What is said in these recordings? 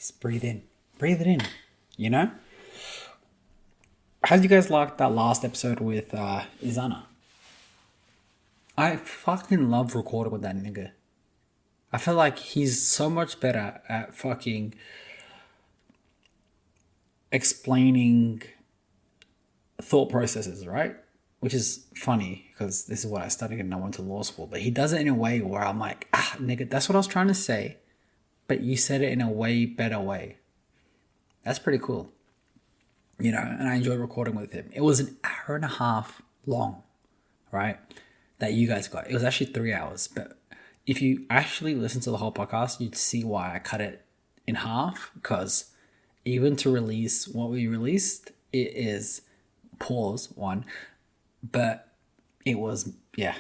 Just breathe in. Breathe it in. You know? How did you guys like that last episode with Izana? I fucking love recording with that nigga. I feel like he's so much better at fucking explaining thought processes, right? Which is funny because this is what I studied and I went to law school. But he does it in a way where I'm like, nigga, that's what I was trying to say. But you said it in a way better way. That's pretty cool. You know, and I enjoyed recording with him. It was an hour and a half long, right? That you guys got. It was actually 3 hours. But if you actually listen to the whole podcast, you'd see why I cut it in half. Because even to release what we released, it is pause one. But it was, yeah.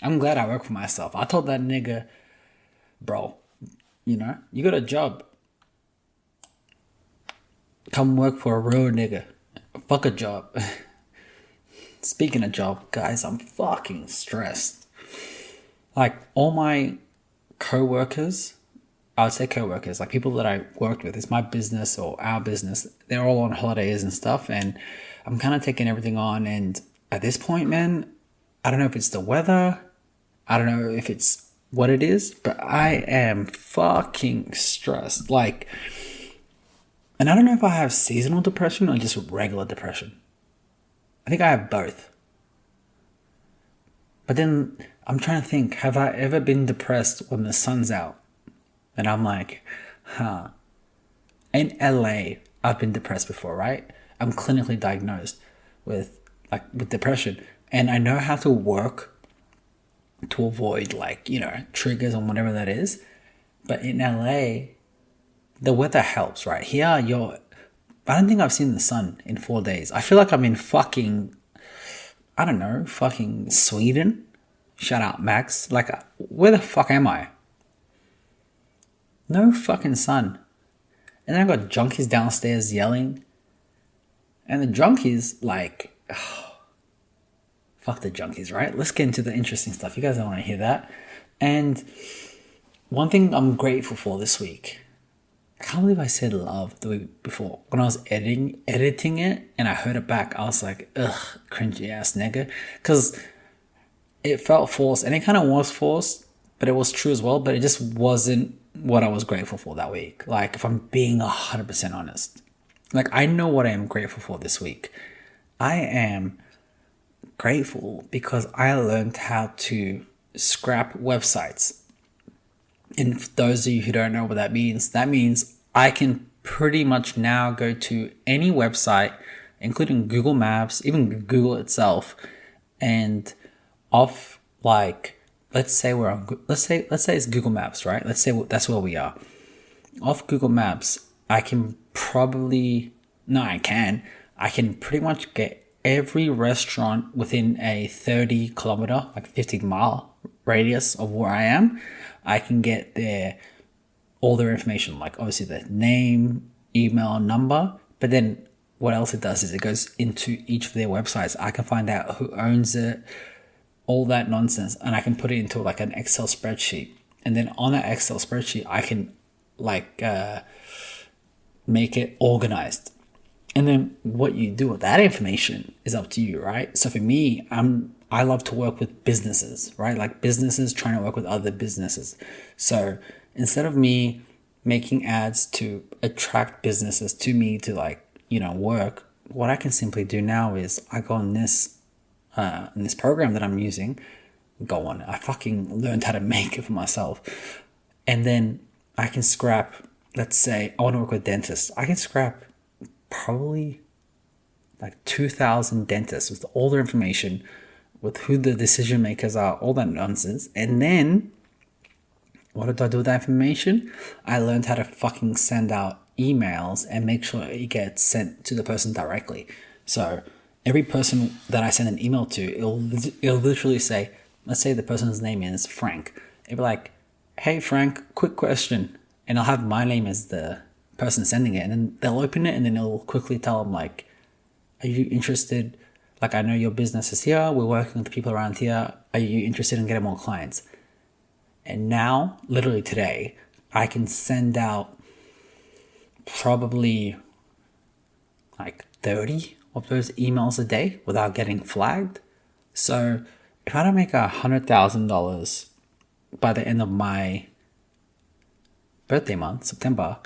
I'm glad I work for myself. I told that nigga, bro, you know, you got a job. Come work for a real nigga. Fuck a job. Speaking of job, guys, I'm fucking stressed. Like, all my co-workers, I would say co-workers, like people that I worked with, it's my business or our business, they're all on holidays and stuff, and I'm kind of taking everything on, and at this point, man, I don't know if it's the weather, I don't know if it's what it is, but I am fucking stressed. Like, and I don't know if I have seasonal depression or just regular depression. I think I have both. But then I'm trying to think, have I ever been depressed when the sun's out? And I'm like, In LA, I've been depressed before, right? I'm clinically diagnosed with depression. And I know how to work to avoid triggers and whatever that is. But in LA, the weather helps, right? Here, I don't think I've seen the sun in 4 days. I feel like I'm in fucking Sweden. Shout out, Max. Like, where the fuck am I? No fucking sun. And then I got junkies downstairs yelling. And the junkies, fuck the junkies, right? Let's get into the interesting stuff. You guys don't want to hear that. And one thing I'm grateful for this week, I can't believe I said love the week before. When I was editing it and I heard it back, I was like, ugh, cringy ass nigga. Because it felt forced, and it kind of was forced, but it was true as well, but it just wasn't what I was grateful for that week. Like, if I'm being 100% honest. Like, I know what I am grateful for this week. I am grateful because I learned how to scrap websites. And for those of you who don't know what that means I can pretty much now go to any website, including Google Maps, even Google itself, and let's say it's Google Maps, right? Let's say that's where we are. Off Google Maps, I can pretty much get every restaurant within a 30 kilometer, 50-mile radius of where I am. I can get all their information, like obviously the name, email, number. But then what else it does is it goes into each of their websites. I can find out who owns it, all that nonsense, and I can put it into an Excel spreadsheet. And then on that Excel spreadsheet, I can make it organized. And then what you do with that information is up to you, right? So for me, I love to work with businesses, right? Like businesses trying to work with other businesses. So instead of me making ads to attract businesses to me to work, what I can simply do now is I go on this program that I'm using, I fucking learned how to make it for myself. And then I can scrap, let's say I want to work with dentists. I can scrap probably 2,000 dentists with all their information, with who the decision makers are, all that nonsense. And then what did I do with that information? I learned how to fucking send out emails and make sure it gets sent to the person directly. So every person that I send an email to, it'll literally say, let's say the person's name is Frank. It'll be like, hey Frank, quick question. And I'll have my name as the person sending it. And then they'll open it and then it'll quickly tell them are you interested? I know your business is here. We're working with people around here. Are you interested in getting more clients? And now, literally today, I can send out probably like 30 of those emails a day without getting flagged. So if I don't make $100,000 by the end of my birthday month, September,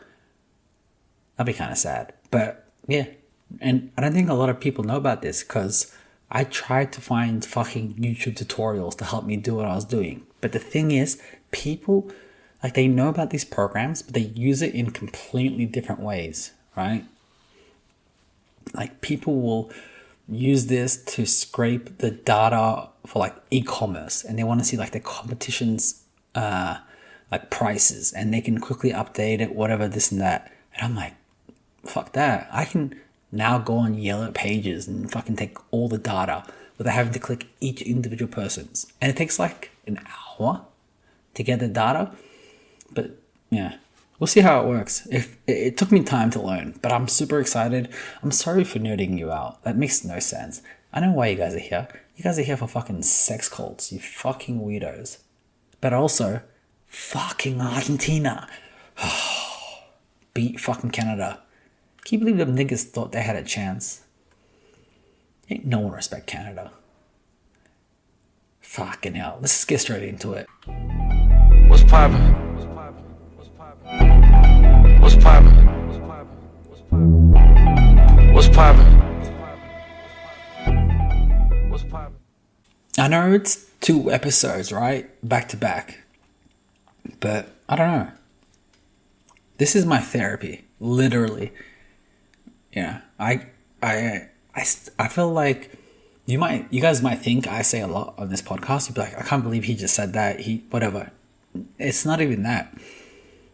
that'd be kind of sad. But yeah, and I don't think a lot of people know about this because I tried to find fucking YouTube tutorials to help me do what I was doing. But the thing is, people, like, they know about these programs, but they use it in completely different ways, right? Like, people will use this to scrape the data for like e-commerce, and they want to see like the competition's like prices, and they can quickly update it, whatever, this and that. And I'm like, fuck that. I can now go on Yellow Pages and fucking take all the data without having to click each individual person's. And it takes like an hour to get the data. But yeah, we'll see how it works. If it took me time to learn, but I'm super excited. I'm sorry for nerding you out. That makes no sense. I know why you guys are here. You guys are here for fucking sex cults, you fucking weirdos. But also, fucking Argentina. Beat fucking Canada. Can you believe them niggas thought they had a chance? Ain't no one respect Canada. Fucking hell. Let's just get straight into it. What's poppin'? What's poppin'? What's poppin'? What's poppin'? What's poppin'? What's poppin'? I know it's 2 episodes, right? Back to back. But I don't know. This is my therapy. Literally. Yeah. I feel like you guys might think I say a lot on this podcast. You'd be like, I can't believe he just said that. Whatever. It's not even that.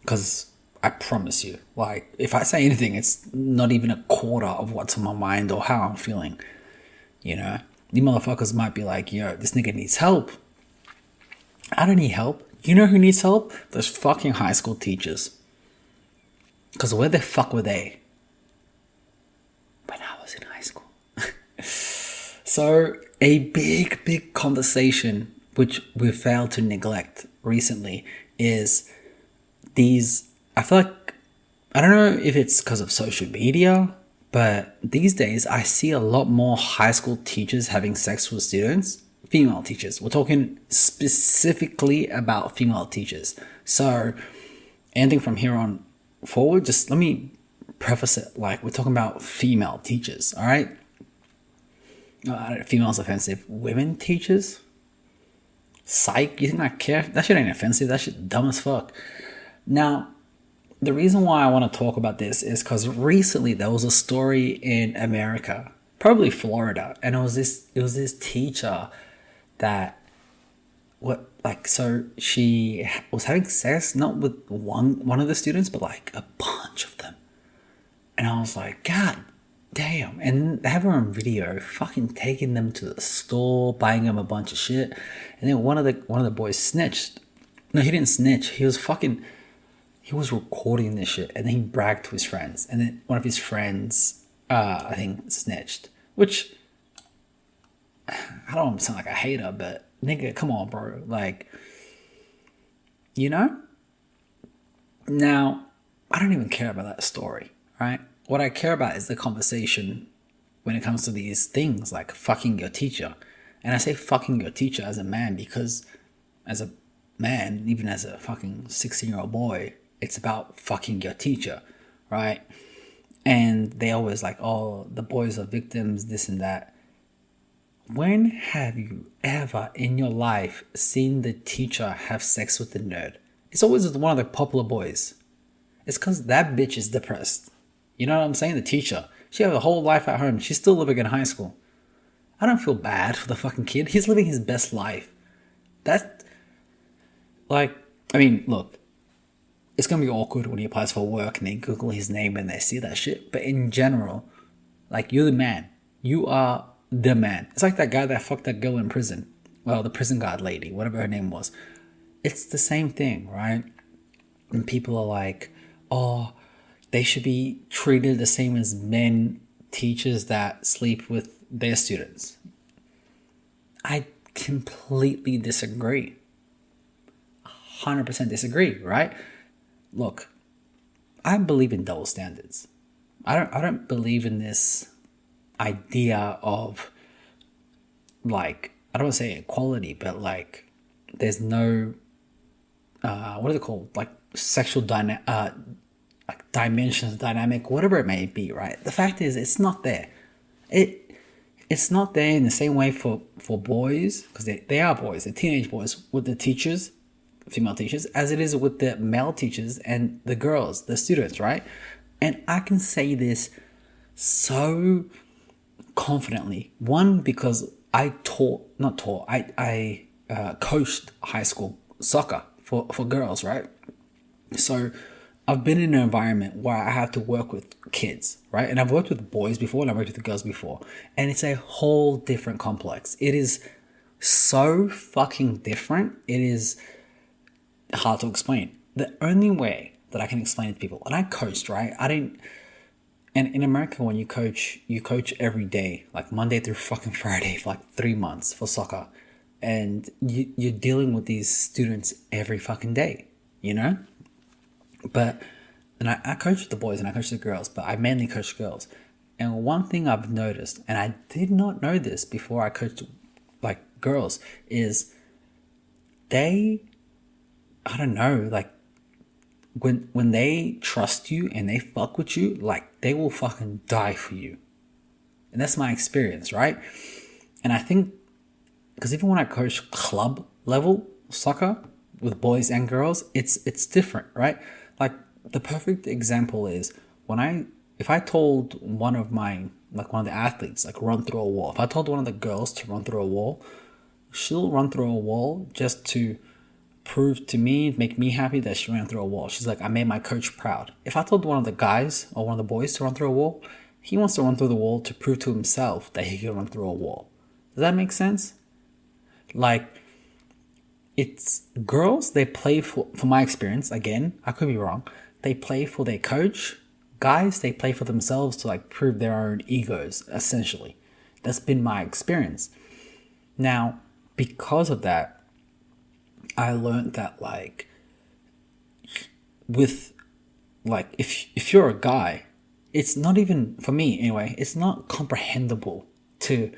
Because I promise you, like, if I say anything, it's not even a quarter of what's on my mind or how I'm feeling. You know? You motherfuckers might be like, yo, this nigga needs help. I don't need help. You know who needs help? Those fucking high school teachers. Because where the fuck were they when I was in high school? So, a big conversation which we failed to neglect recently is these, I feel like, I don't know if it's because of social media, but these days I see a lot more high school teachers having sex with students, female teachers. We're talking specifically about female teachers. So, anything from here on forward, just let me preface it like we're talking about female teachers, all right? Female's offensive. Women teachers? Psych? You think I care? That shit ain't offensive. That shit dumb as fuck. Now, the reason why I want to talk about this is because recently there was a story in America, probably Florida, and it was this teacher that so she was having sex not with one of the students, but like a bunch of them. And I was like, God damn. And they have her on video fucking taking them to the store, buying them a bunch of shit. And then one of the boys snitched. No, he didn't snitch. He was recording this shit, and then he bragged to his friends. And then one of his friends, I think, snitched. Which, I don't want to sound like a hater, but nigga, come on, bro. Like, you know? Now, I don't even care about that story, right? What I care about is the conversation when it comes to these things, like fucking your teacher. And I say fucking your teacher as a man because as a man, even as a fucking 16-year-old boy, it's about fucking your teacher, right? And they always like, oh, the boys are victims, this and that. When have you ever in your life seen the teacher have sex with the nerd? It's always with one of the popular boys. It's because that bitch is depressed. You know what I'm saying? The teacher. She had a whole life at home. She's still living in high school. I don't feel bad for the fucking kid. He's living his best life. That's like, I mean, look, it's going to be awkward when he applies for work and they Google his name and they see that shit. But in general, like, you're the man. You are the man. It's like that guy that fucked that girl in prison. Well, the prison guard lady, whatever her name was. It's the same thing, right? And people are like, oh, they should be treated the same as men teachers that sleep with their students. I completely disagree. 100% disagree, right? Look, I believe in double standards. I don't believe in this idea of like, I don't want to say equality, but like there's no what is it called? Like sexual like dimensions, dynamic, whatever it may be, right? The fact is it's not there. It's not there in the same way for boys, because they are boys, they're teenage boys with the teachers, female teachers, as it is with the male teachers and the girls, the students, right? And I can say this so confidently. One, because I coached high school soccer for girls, right? So I've been in an environment where I have to work with kids, right? And I've worked with boys before and I've worked with girls before. And it's a whole different complex. It is so fucking different. It is hard to explain. The only way that I can explain it to people, and I coached, right? And in America, when you coach every day, like Monday through fucking Friday for like 3 months for soccer. And you're dealing with these students every fucking day, you know? But, and I coach the boys and I coach the girls, but I mainly coach girls. And one thing I've noticed, and I did not know this before I coached like girls, is I don't know, like when they trust you and they fuck with you, like they will fucking die for you. And that's my experience, right? And I think, because even when I coach club level soccer with boys and girls, it's different, right? Like the perfect example is if I told one of the athletes, like run through a wall. If I told one of the girls to run through a wall, she'll run through a wall just to prove to me, make me happy that she ran through a wall. She's like, I made my coach proud. If I told one of the guys or one of the boys to run through a wall, he wants to run through the wall to prove to himself that he can run through a wall. Does that make sense? Like, it's girls, they play for my experience, again, I could be wrong, they play for their coach. Guys, they play for themselves to like prove their own egos, essentially. That's been my experience. Now, because of that, I learned that like, with like, if you're a guy, it's not even, for me anyway, it's not comprehensible to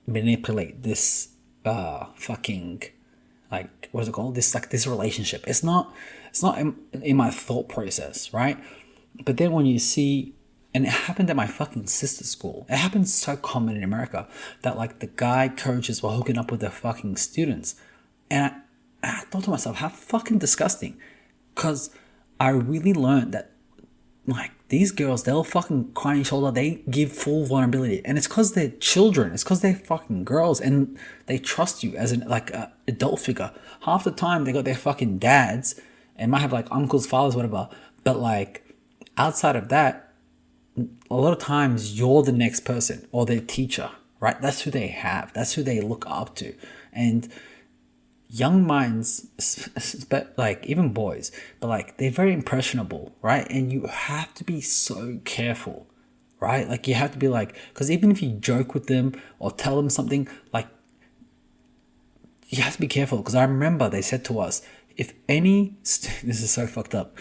manipulate this fucking, like, what is it called? This relationship. It's not in my thought process, right? But then when you see, and it happened at my fucking sister's school. It happens so common in America that like the guy coaches were hooking up with their fucking students. And I thought to myself, how fucking disgusting. Because I really learned that like these girls, they'll fucking cry on each shoulder. They give full vulnerability. And it's because they're children. It's because they're fucking girls. And they trust you as an adult figure. Half the time they got their fucking dads and might have like uncles, fathers, whatever. But like outside of that, a lot of times you're the next person or their teacher, right? That's who they have. That's who they look up to. And young minds, like even boys, but like they're very impressionable, right? And you have to be so careful, right? Like you have to be like, because even if you joke with them or tell them something, like you have to be careful. Because I remember they said to us, if any, this is so fucked up.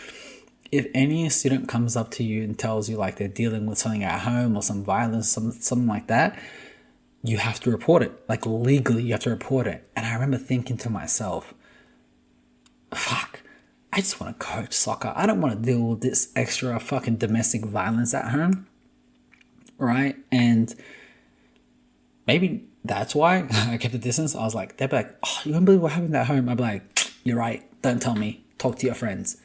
If any student comes up to you and tells you like they're dealing with something at home or some violence, something like that, you have to report it. Like legally, you have to report it. And I remember thinking to myself, fuck, I just want to coach soccer. I don't want to deal with this extra fucking domestic violence at home. Right? And maybe that's why I kept the distance. I was like, they'd be like, oh, you won't believe what happened at home. I'd be like, you're right. Don't tell me. Talk to your friends.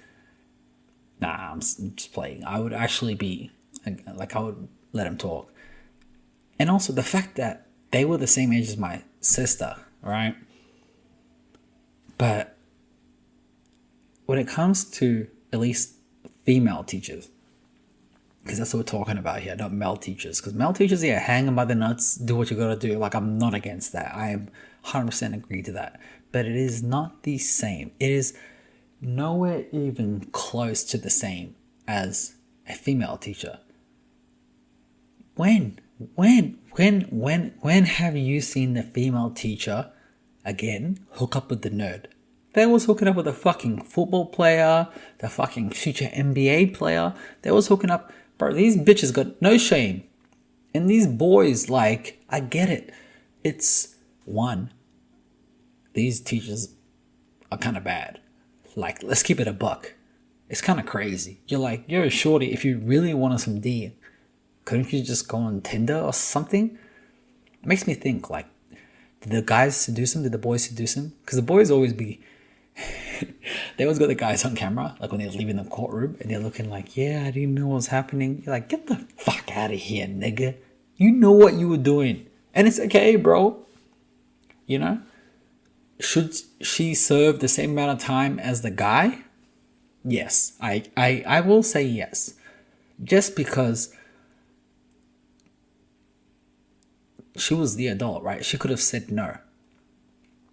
Nah, I'm just playing. I would actually be, like, I would let him talk. And also the fact that they were the same age as my sister, right? But when it comes to at least female teachers, because that's what we're talking about here, not male teachers. Because male teachers, yeah, hang them by the nuts, do what you gotta do. Like, I'm not against that. I am 100% agree to that. But it is not the same. It is nowhere even close to the same as a female teacher. When have you seen the female teacher, again, hook up with the nerd? They was hooking up with a fucking football player, the fucking future NBA player. They was hooking up. Bro, these bitches got no shame. And these boys, like, I get it. It's one. These teachers are kind of bad. Like, let's keep it a buck. It's kind of crazy. You're like, you're a shorty. If you really wanted some D, couldn't you just go on Tinder or something? It makes me think, like, did the guys seduce him? Did the boys seduce him? Because the boys always be... they always got the guys on camera, like when they're leaving the courtroom, and they're looking like, yeah, I didn't know what was happening. You're like, get the fuck out of here, nigga. You know what you were doing. And it's okay, bro. You know? Should she serve the same amount of time as the guy? Yes. I will say yes. Just because she was the adult, right? She could have said no.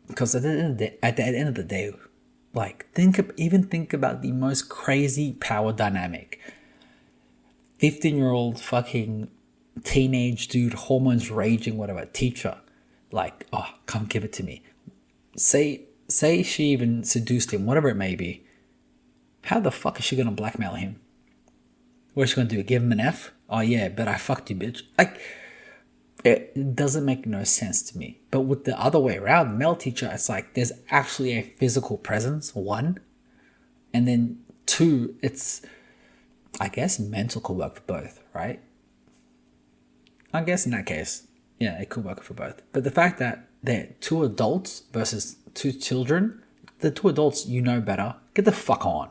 Because at the end of the day, like, think about the most crazy power dynamic. 15-year-old fucking teenage dude, hormones raging, whatever, teacher. Like, oh, come give it to me. Say she even seduced him, whatever it may be. How the fuck is she gonna blackmail him? What's she gonna do? Give him an F? Oh yeah, but I fucked you, bitch. Like, it doesn't make no sense to me. But with the other way around, male teacher, it's like there's actually a physical presence, one. And then two, it's, I guess mental could work for both, right? I guess in that case, yeah, it could work for both. But the fact that they're two adults versus two children, the two adults, you know better. Get the fuck on.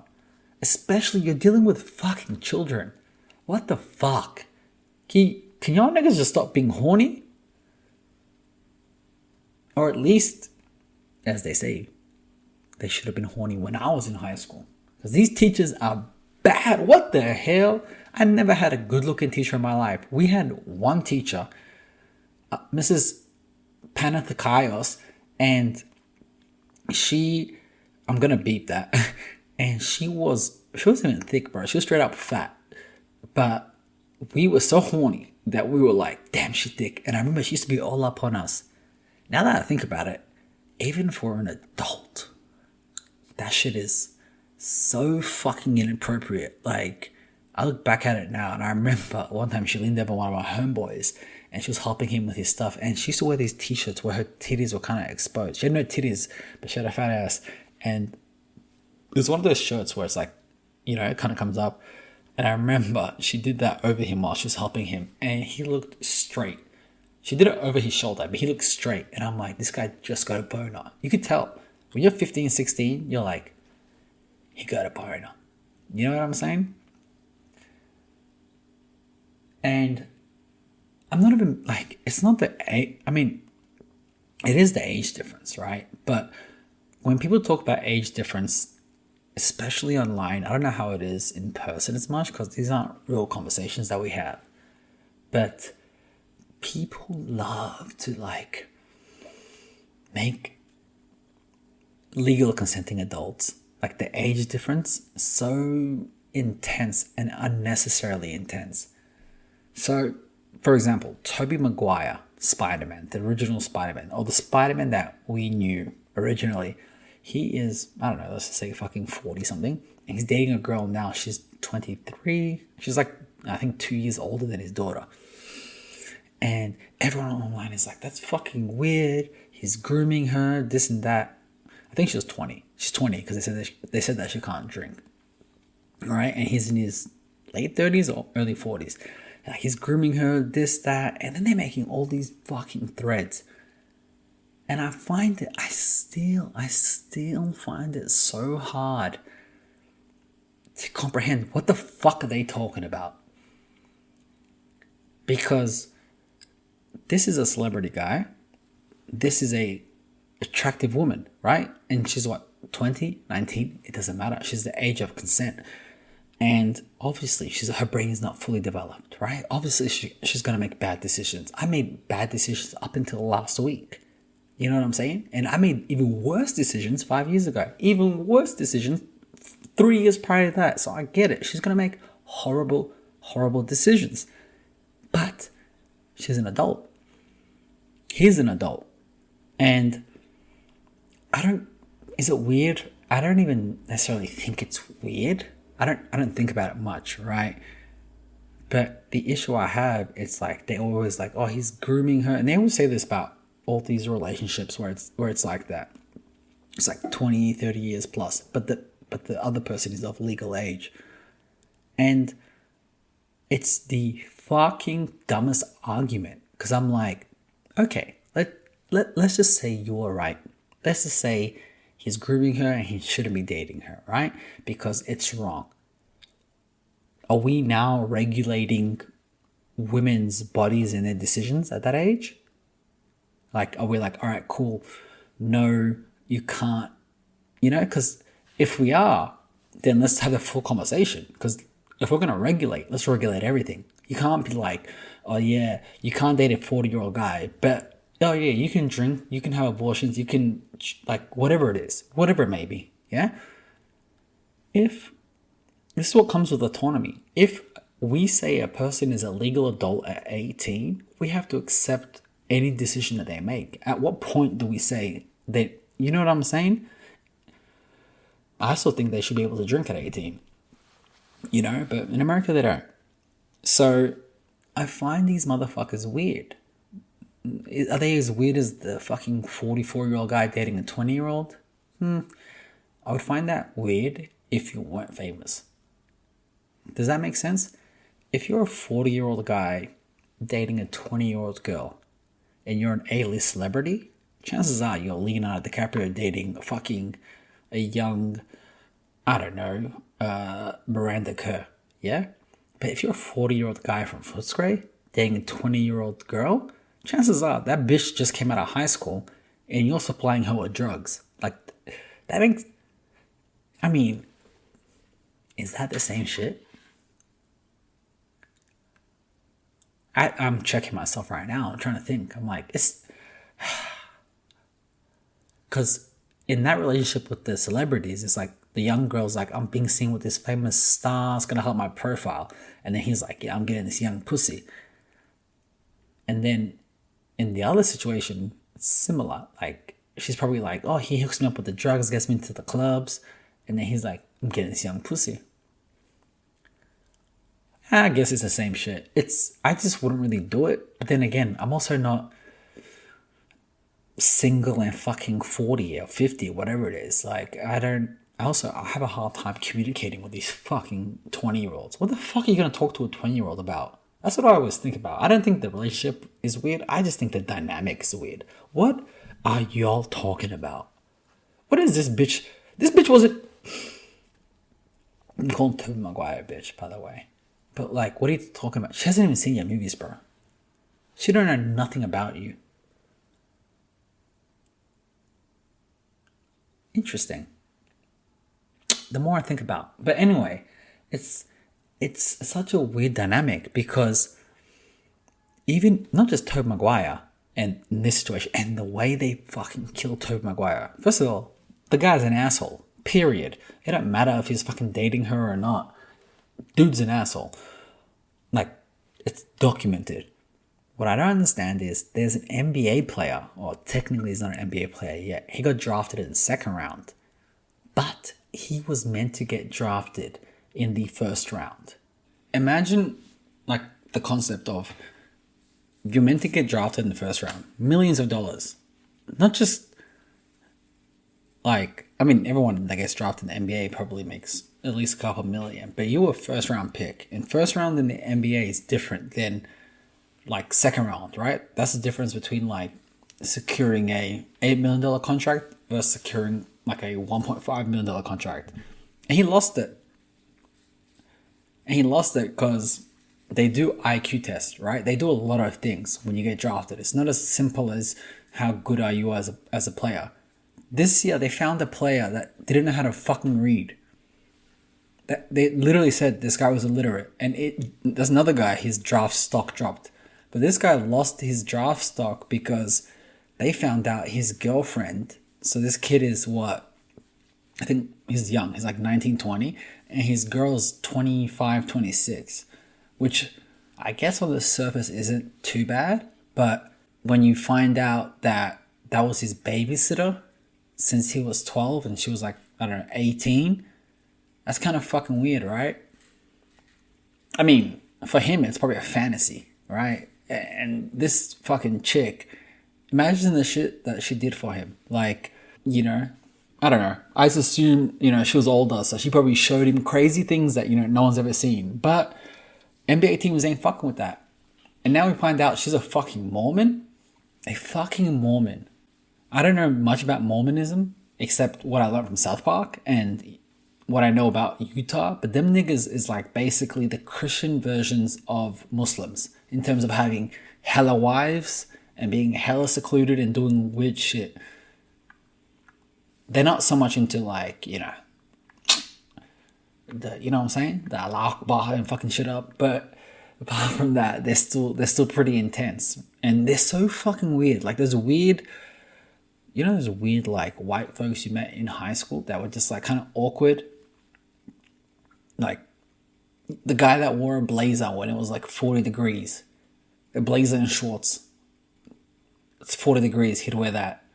Especially you're dealing with fucking children. What the fuck? Can y'all niggas just stop being horny? Or at least, as they say, they should have been horny when I was in high school. Because these teachers are bad. What the hell? I never had a good looking teacher in my life. We had one teacher, Mrs. Panathakaios, and I'm gonna beep that. And she wasn't even thick, bro. She was straight up fat. But we were so horny that we were like, damn, she's thick. And I remember she used to be all up on us. Now that I think about it, even for an adult, that shit is so fucking inappropriate. Like, I look back at it now and I remember one time she leaned over one of my homeboys and she was helping him with his stuff. And she used to wear these t-shirts where her titties were kind of exposed. She had no titties, but she had a fat ass. And it was one of those shirts where it's like, you know, it kind of comes up. And I remember she did that over him while she was helping him. And he looked straight. She did it over his shoulder, but he looked straight. And I'm like, this guy just got a boner. You could tell. When you're 15, 16, you're like, he got a boner. You know what I'm saying? And I'm not even like, it's not the age. I mean, it is the age difference, right? But when people talk about age difference, especially online, I don't know how it is in person as much because these aren't real conversations that we have. But people love to like make legal consenting adults, like the age difference, so intense and unnecessarily intense. So, for example, Tobey Maguire, Spider-Man, the original Spider-Man, or the Spider-Man that we knew originally, he is, I don't know, let's just say fucking 40 something. And he's dating a girl now. She's 23. She's like, I think 2 years older than his daughter. And everyone online is like, that's fucking weird. He's grooming her, this and that. I think she was 20. She's 20 because they said that she can't drink. All right. And he's in his late 30s or early 40s. Like, he's grooming her, this, that. And then they're making all these fucking threads. And I find it, I still find it so hard to comprehend what the fuck are they talking about. Because this is a celebrity guy. This is a attractive woman, right? And she's what, 20, 19? It doesn't matter. She's the age of consent. And obviously, her brain is not fully developed, right? Obviously, she's going to make bad decisions. I made bad decisions up until last week. You know what I'm saying? And I made even worse decisions 5 years ago. Even worse decisions 3 years prior to that. So I get it. She's going to make horrible, horrible decisions. But she's an adult. He's an adult. And is it weird I don't even necessarily think it's weird. I don't think about it much, right? But the issue I have, it's like they always like, oh, he's grooming her, and they always say this about all these relationships where it's like that. It's like 20, 30 years plus, but the other person is of legal age. And it's the fucking dumbest argument, because I'm like, okay, let's just say you're right. Let's just say he's grooming her and he shouldn't be dating her, right? Because it's wrong. Are we now regulating women's bodies and their decisions at that age? Like, are we like, all right, cool, no, you can't, because if we are, then let's have a full conversation. Because if we're going to regulate, let's regulate everything. You can't be like, oh yeah, you can't date a 40-year-old guy, but oh yeah, you can drink, you can have abortions, you can, like, whatever it is, whatever it may be, yeah? If, this is what comes with autonomy. If we say a person is a legal adult at 18, we have to accept any decision that they make. At what point do we say that, you know what I'm saying? I still think they should be able to drink at 18, but in America they don't. So I find these motherfuckers weird. Are they as weird as the fucking 44-year-old guy dating a 20-year-old? I would find that weird if you weren't famous. Does that make sense? If you're a 40-year-old guy dating a 20-year-old girl and you're an A-list celebrity, chances are you're Leonardo DiCaprio dating a young, I don't know, Miranda Kerr, yeah? But if you're a 40-year-old guy from Footscray dating a 20-year-old girl, chances are that bitch just came out of high school and you're supplying her with drugs. Like, that makes... I mean, is that the same shit? I'm checking myself right now. I'm trying to think. I'm like, it's... Because in that relationship with the celebrities, it's like the young girl's like, I'm being seen with this famous star. It's going to help my profile. And then he's like, yeah, I'm getting this young pussy. And then in the other situation, it's similar. Like, she's probably like, oh, he hooks me up with the drugs, gets me into the clubs. And then he's like, I'm getting this young pussy. I guess it's the same shit. I just wouldn't really do it. But then again, I'm also not single and fucking 40 or 50, whatever it is. Like, I have a hard time communicating with these fucking 20-year-olds. What the fuck are you going to talk to a 20-year-old about? That's what I always think about. I don't think the relationship is weird. I just think the dynamic is weird. What are y'all talking about? What is this bitch? This bitch wasn't... I'm calling Tobey Maguire a bitch, by the way. But like, what are you talking about? She hasn't even seen your movies, bro. She don't know nothing about you. Interesting. The more I think about, but anyway, it's such a weird dynamic because even not just Tobey Maguire and in this situation and the way they fucking killed Tobey Maguire. First of all, the guy's an asshole. Period. It don't matter if he's fucking dating her or not. Dude's an asshole. Like, it's documented. What I don't understand is there's an NBA player, or technically he's not an NBA player yet. He got drafted in the second round. But he was meant to get drafted in the first round. Imagine, like, the concept of you're meant to get drafted in the first round. Millions of dollars. Not just, like, I mean, everyone that gets drafted in the NBA probably makes at least a couple million. But you were a first round pick. And first round in the NBA is different than, like, second round, right? That's the difference between, like, securing a $8 million contract versus securing, like, a $1.5 million contract. And he lost it. And he lost it because they do IQ tests, right? They do a lot of things when you get drafted. It's not as simple as how good are you as a player. This year, they found a player that didn't know how to fucking read. They literally said this guy was illiterate. And there's another guy, his draft stock dropped. But this guy lost his draft stock because they found out his girlfriend. So this kid is what? I think he's young. He's like 19, 20. And his girl's 25, 26. Which I guess on the surface isn't too bad. But when you find out that that was his babysitter, since he was 12 and she was like, I don't know, 18. That's kind of fucking weird, right? I mean, for him, it's probably a fantasy, right? And this fucking chick, imagine the shit that she did for him. Like, you know, I don't know. I just assume, you know, she was older, so she probably showed him crazy things that, you know, no one's ever seen. But NBA teams ain't fucking with that. And now we find out she's a fucking Mormon. A fucking Mormon. I don't know much about Mormonism, except what I learned from South Park and what I know about Utah. But them niggas is like basically the Christian versions of Muslims in terms of having hella wives and being hella secluded and doing weird shit. They're not so much into like, you know, you know what I'm saying? The Allah Akbar and fucking shit up. But apart from that, they're still pretty intense. And they're so fucking weird. Like there's weird, you know, those weird like white folks you met in high school that were just like kind of awkward. Like the guy that wore a blazer when it was like 40 degrees. A blazer and shorts. It's 40 degrees, he'd wear that.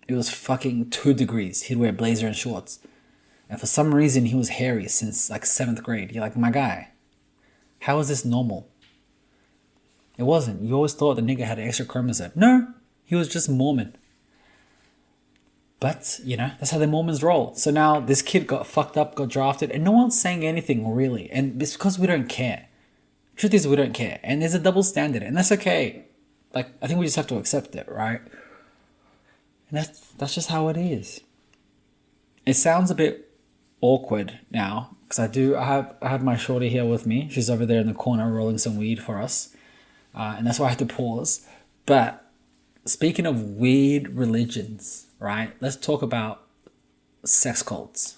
It was fucking 2 degrees, he'd wear a blazer and shorts. And for some reason, he was hairy since like 7th grade. You're like, my guy, how is this normal? It wasn't. You always thought the nigga had an extra chromosome. No, he was just Mormon. But, you know, that's how the Mormons roll. So now this kid got fucked up, got drafted, and no one's saying anything really. And it's because we don't care. Truth is, we don't care. And there's a double standard, and that's okay. Like, I think we just have to accept it, right? And that's just how it is. It sounds a bit awkward now, because I have my shorty here with me. She's over there in the corner rolling some weed for us. And that's why I had to pause. But speaking of weird religions, right? Let's talk about sex cults.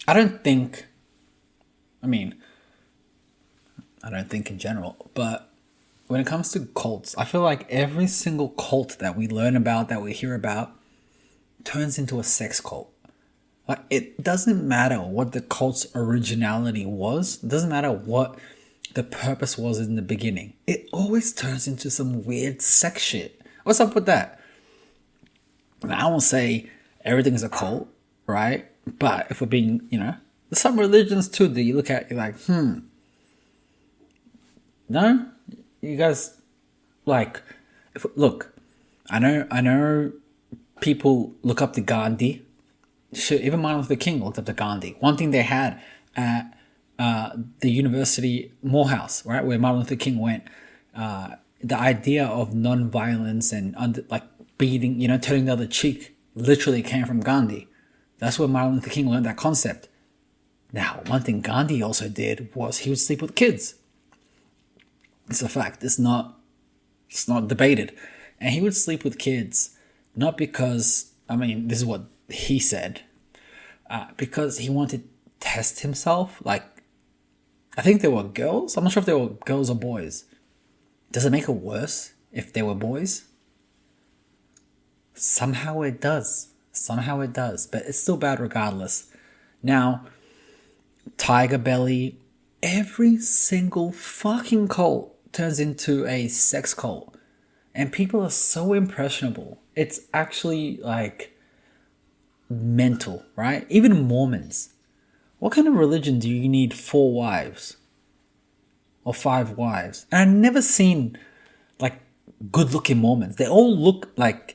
I don't think in general, but when it comes to cults, I feel like every single cult that we learn about, that we hear about, turns into a sex cult. Like, it doesn't matter what the cult's originality was. It doesn't matter what the purpose was in the beginning. It always turns into some weird sex shit. What's up with that? I won't say everything is a cult, right? But if we're being, you know, there's some religions too that you look at, you're like, no? You guys, like, look, I know people look up to Gandhi. Shit, even Martin Luther King looked up to Gandhi. One thing they had at the University Morehouse, right, where Martin Luther King went, the idea of non-violence and like beating, you know, turning the other cheek, literally came from Gandhi. That's where Martin Luther King learned that concept. Now, one thing Gandhi also did was he would sleep with kids. It's a fact. It's not debated. And he would sleep with kids, not because, I mean, this is what he said, because he wanted to test himself. Like, I think they were girls. I'm not sure if they were girls or boys. Does it make it worse if they were boys? Somehow it does. But it's still bad regardless. Now, Tiger Belly, every single fucking cult turns into a sex cult. And people are so impressionable. It's actually like mental, right? Even Mormons. What kind of religion do you need 4 wives? Or 5 wives? And I've never seen like good looking Mormons. They all look like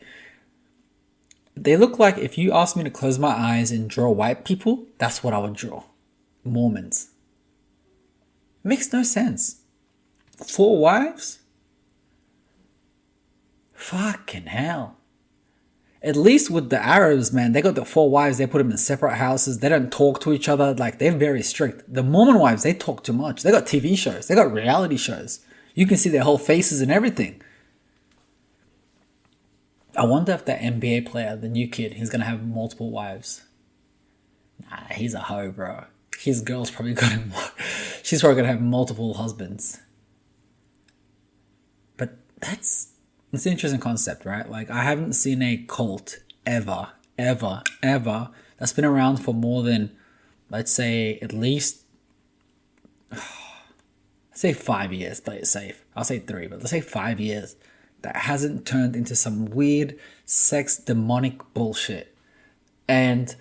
if you asked me to close my eyes and draw white people, that's what I would draw. Mormons. It makes no sense. 4 wives? Fucking hell. At least with the Arabs, man, they got the 4 wives, they put them in separate houses, they don't talk to each other, like, they're very strict. The Mormon wives, they talk too much. They got TV shows, they got reality shows. You can see their whole faces and everything. I wonder if that NBA player, the new kid, he's gonna have multiple wives. Nah, he's a hoe, bro. His girl's probably she's probably gonna have multiple husbands. But it's an interesting concept, right? Like, I haven't seen a cult ever that's been around for more than, let's say, at least say 5 years, play it safe. I'll say 3, but let's say 5 years that hasn't turned into some weird sex demonic bullshit. And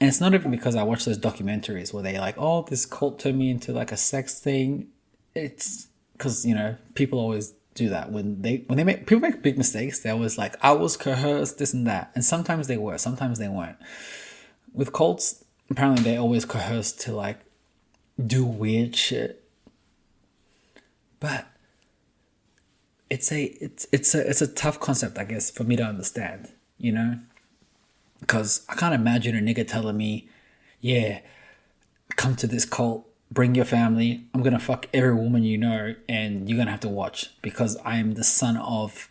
it's not even because I watch those documentaries where they like, oh, this cult turned me into like a sex thing. It's because, you know, people always do that when people make big mistakes. They're always like, I was coerced, this and that, and sometimes they were, sometimes they weren't. With cults, apparently they're always coerced to like do weird shit, but it's a tough concept, I guess, for me to understand, you know, because I can't imagine a nigga telling me, yeah, come to this cult, bring your family, I'm gonna fuck every woman you know, and you're gonna have to watch because I am the son of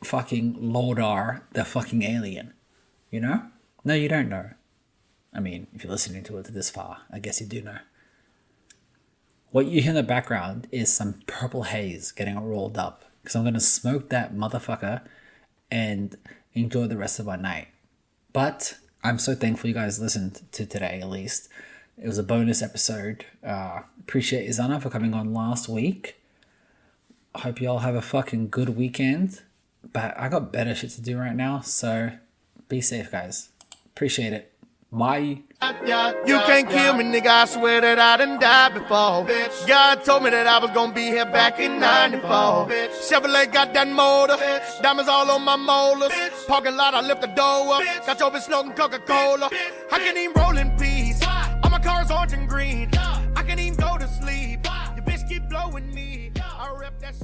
fucking Lodar, the fucking alien, you know? No, you don't know. I mean, if you're listening to it this far, I guess you do know. What you hear in the background is some purple haze getting rolled up because I'm going to smoke that motherfucker and enjoy the rest of my night. But I'm so thankful you guys listened to today, at least. It was a bonus episode. Appreciate Izana for coming on last week. I hope you all have a fucking good weekend. But I got better shit to do right now, so be safe, guys. Appreciate it. Bye. You can't kill me, nigga, I swear that I done died before. God told me that I was gonna be here back in 94. Chevrolet got that motor, diamonds all on my molars. Parking lot, I lift the door up, got your bitch smoking Coca-Cola. I can't even roll in peace, all my cars orange and green. I can't even go to sleep, your bitch keep blowing me. I rep that shit.